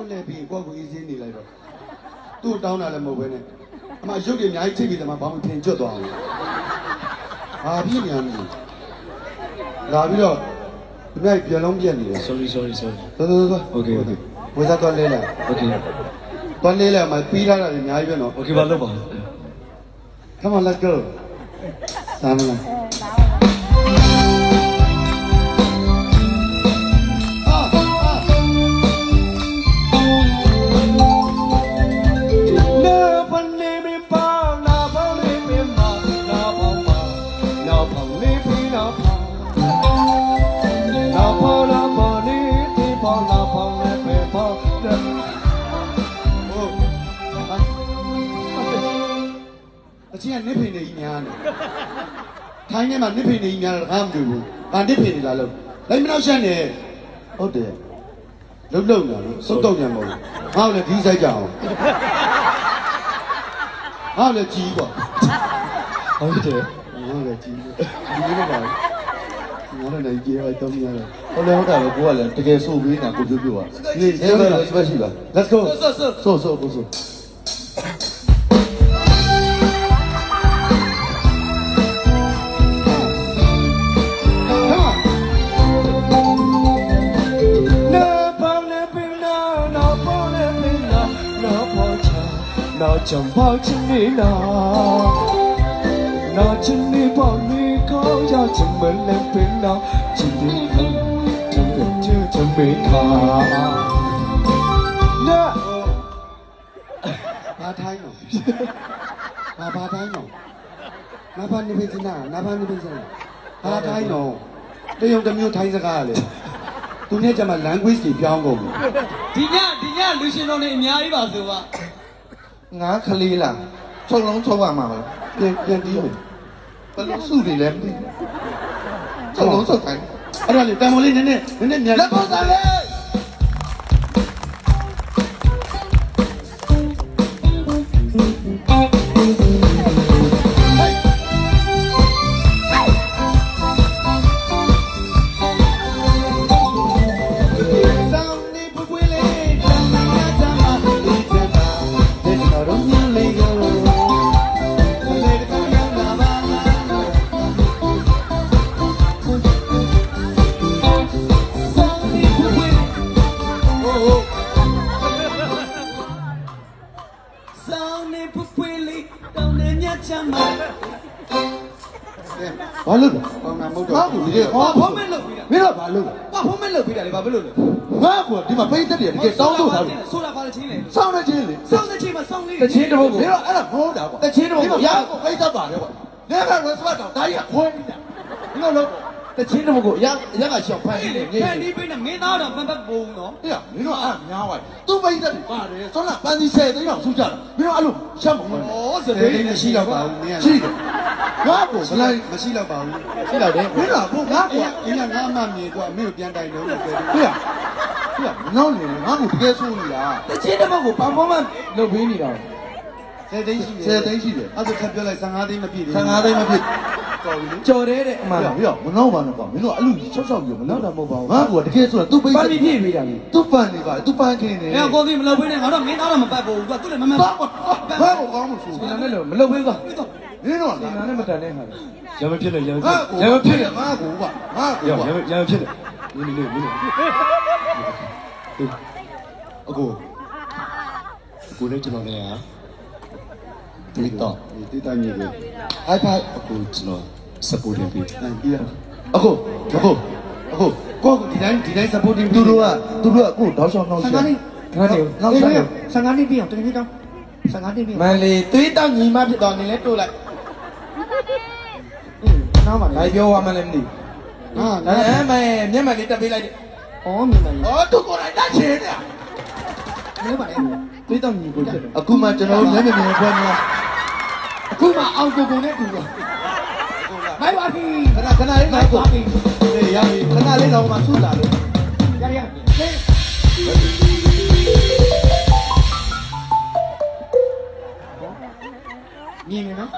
ကိုလည်းပြီးကိုကိုအေးစင်းနေလိုက်တော့သူ့တောင်းတာလည်းမဟုတ်ပဲနဲ့အမရုပ်တွေအများကြီးချိန်ပြီးတမဘာမှထင်ကျွတ်သွားအောင်ဟာပြင်းနေရမယ်လာပြီးတော့ဒီမဲ့ပြလုံးပြက်နေတယ် sorry သွား okay ဝေစားသွားလဲလာ okay သွားလဲလာမှာပြီးလာတာအများကြီးပဲနော် okay ဘာလုပ်ပါ Come on let's go စမ်းမလားအချင်းကနစ်ဖိနေကြီးများနေထိုင်းထဲမှာနစ်ဖိနေကြီးများတော့ဘာမှမတွေ့ဘူး။ဘာနစ်ဖိနေလားလို့လိုက်မနောက်ရှက်နေဟုတ်တယ်လုံလုံလာလို့စုတ်တော့ညံမဟုတ်ငါ့လည်းဒီဆိုင်ကြအောင်ငါ့လည်းကြီးပေါ့ ဟုတ်တယ် ငါ့လည်းကြီးဒီလိုပါငါလည်းကြီးရိုက်တော့များတယ် ဟုတ်တယ်ဟုတ်တယ်ကိုကလည်းတကယ်ဆိုပြီးနေတာကိုပြောပြောပါ ဒီ special ပါ Let's go ဆို 那将抱紧你那，那请你抱你高呀，进门来陪那，今天看，真的就真没看。那，ဘာထိုင်းတော့ဘာထိုင်းတော့နာဘာနေပြီစနာနာဘာနေပြီစနာဘာထိုင်းတော့တရုံတစ်မျိုးထိုင်းစကားလေသူနဲ့ကြမှာ language တွေပြောင်းကုန်ပြီ ဒီညလူရှင်တော်နေအများကြီးပါဆိုပါ ငါခလေးလားချုပ်လုံးချုပ်ရမှာမလား ပြန်တီးမယ် ဘယ်လိုစုနေလဲမသိချုပ်လုံးချုပ်တိုင်း အဲ့ဒါလေတန်မိုးလေးနည်းနည်းမြန် လက်ပေါ်စားလေ ဆောင်းနေဖွဖွလေးတောင်းနေညချမ်းမ ဘာလို့လဲ ပေါင်နာမဟုတ်တော့ ငါ့ကိုဒီဟော ဖုံးမဲ့လုပ်ပြီးတာ မင်းတော့ဘာလို့လဲ ဘာဖုံးမဲ့လုပ်ပြီးတာလေဘာဖြစ်လို့လဲ ငါ့ကိုဒီမှာပိတ်သက်တယ်တကယ်တောင်းဆိုထားလို့ ဆိုတာဘာလဲချင်းလဲ စောင်းနေချင်းလေ ဆောင်းတဲ့ချိန်မှာဆောင်းလေး တချင်းတပုတ်ကိုမင်းတော့အဲ့ဒါမဟုတ်တာကွာ တချင်းတော့ ဒီမှာရကိုပိတ်သက်ပါတယ်ကွာနေကဝက်ဆွတ်တော့ဒါကြီးကခွဲနေတာဒီလိုလို့တချင်းတပုတ်ကိုရကရှောက်ဖန်နေတယ်နေ ဖန်ဒီပိနဲ့မင်းသားတော့ပတ်ပုံနော် အေးမင်းတို့အဲ့များပါသူပိတ်သက်တယ်ပါတယ်ဆောင်းလာပန်းစီ10သိန်းလောက်ဆူကြတာမင်းတို့အဲ့လိုချက်မဟုတ်ဘူး ဩစ ဒေ တဲ့ းမရှိတော့ပါဘူးနင်း ရှိတယ်ငါ့ကိုဘယ်လိုက် မရှိတော့ပါဘူး ရှိတော့တယ်မင်းတို့ကငါ့ကို အင်းကငါအမှမြေကွာမင်းကိုပြန်တိုင်တော့လို့ပြောတယ် ဟေ့ဟေ့မနောက်နေငါ့ကိုတကယ်ဆိုးနေတာ တချင်းတစ်ပုတ်ကိုဘာဖုံးမဲ့လုပ်ပြီးနေတာ 10သိန်းရှိတယ် 10သိန်းရှိတယ် အဲ့ဒါထပ်ပြောလိုက်15သိန်းမပြည့်သေးဘူး 15သိန်းမဖြစ် တော်ပြီလေ ကြော်တဲ့အမှန် ဟေ့မနောက်ပါနဲ့ကွာမင်းတို့အဲ့လိုချောက်ချောက်ပြောမနောက်တာမဟုတ်ပါဘူးငါ့ကိုတကယ်ဆိုတာသူပိတ် ပတ်ပြီးပြည့်ပြီးတာလေ သူပန်နေပါသူပန်ခင်းနေ အဲ့ကိုသိမလုပ်ပြီးနဲ့ငါတော့မင်းသားတော့မပတ်ဘူးသူကသူ့လည်းမမှန် ဘာကိုဘာကိုကောင်းမှုဆို စင်နာနဲ့လို့မလုပ်ပြီးကွာ မင်းတို့က စင်နာနဲ့မတန်တဲ့ဟာလေ ရမဖြစ်နဲ့ရမ ငါ ဖြစ်ရမဖြစ်နဲ့ ငါကိုကွာငါ ရ ကိုကွာ ရမဖြစ်နဲ့နင်းအကိုလည်းကျွန်တော်လည်းဟာဒီတော့ တိတမြေပဲ ဟိုက်ဖိုက် အကိုကျွန်တော် support ပေး ပြီးရ အခုကိုကိုဒီတိုင်း supporting သူတို့ကကိုတောက်ချောင်းနှောက်ရှက် ခဏနေ နောက်ဆက်တယ် 15နှစ်ပြည့်အောင်တကယ်ကြောင်း15နှစ်ပြည့် မန်လေးသွေးတောက်ညီမဖြစ်တော့နေလဲတိုးလိုက် နားပါလေ ဘာပြောရမှလည်းမသိ ဟာ ဘူးအဲမဲမျက်မှန်လေးတက်ပေးလိုက်တယ် ဩမြင်ပါလေ ဩသူကိုယ်တိုင်တက်ချင်တယ် မင်းပါလေတွေးတော့ညီကိုဖြစ်တယ် အခုမှကျွန်တော်တို့မျက်မြင်ဖွင့်နေ အခုမှအောင်ကိုကိုနဲ့တူတော့မိုက်ပါပြီ ခဏလေးငါ့ကို အေးရပြီ ခဏလေးတော့မှဆုလာလို့ ရရမြင်နေနော်